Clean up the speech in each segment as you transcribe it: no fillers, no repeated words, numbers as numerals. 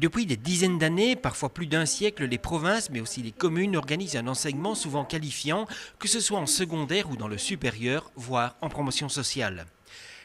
Depuis des dizaines d'années, parfois plus d'un siècle, les provinces, mais aussi les communes organisent un enseignement souvent qualifiant, que ce soit en secondaire ou dans le supérieur, voire en promotion sociale.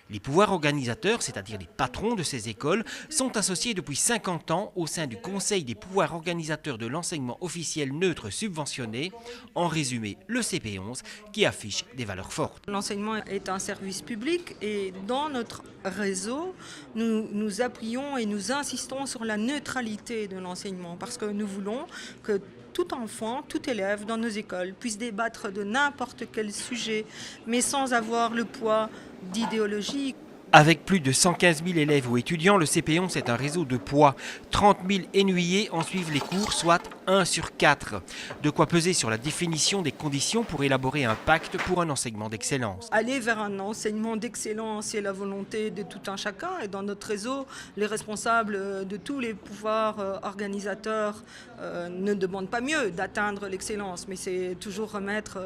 Les pouvoirs organisateurs, c'est-à-dire les patrons de ces écoles, sont associés depuis 50 ans au sein du Conseil des pouvoirs organisateurs de l'enseignement officiel neutre subventionné, en résumé le CP11, qui affiche des valeurs fortes. L'enseignement est un service public et dans notre réseau, nous appuyons et nous insistons sur la neutralité de l'enseignement parce que nous voulons que tout enfant, tout élève dans nos écoles puisse débattre de n'importe quel sujet, mais sans avoir le poids d'idéologie. Avec plus de 115 000 élèves ou étudiants, le CP11 est un réseau de poids. 30 000 ennuyés en suivent les cours, soit 1 sur 4. De quoi peser sur la définition des conditions pour élaborer un pacte pour un enseignement d'excellence. Aller vers un enseignement d'excellence, c'est la volonté de tout un chacun. Et dans notre réseau, les responsables de tous les pouvoirs organisateurs ne demandent pas mieux d'atteindre l'excellence, mais c'est toujours remettre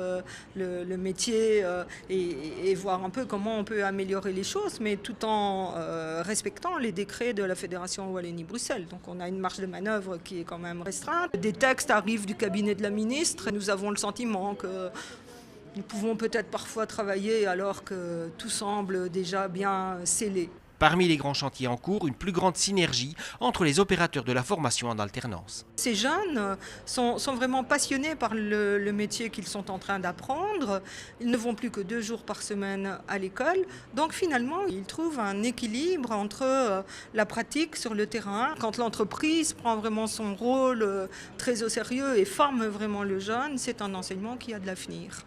le métier et voir un peu comment on peut améliorer les choses, mais tout en respectant les décrets de la Fédération Wallonie-Bruxelles. Donc on a une marge de manœuvre qui est quand même restreinte. Des textes arrivent du cabinet de la ministre. Nous avons le sentiment que nous pouvons peut-être parfois travailler alors que tout semble déjà bien scellé. Parmi les grands chantiers en cours, une plus grande synergie entre les opérateurs de la formation en alternance. Ces jeunes sont vraiment passionnés par le métier qu'ils sont en train d'apprendre. Ils ne vont plus que 2 jours par semaine à l'école. Donc finalement, ils trouvent un équilibre entre la pratique sur le terrain. Quand l'entreprise prend vraiment son rôle très au sérieux et forme vraiment le jeune, c'est un enseignement qui a de l'avenir.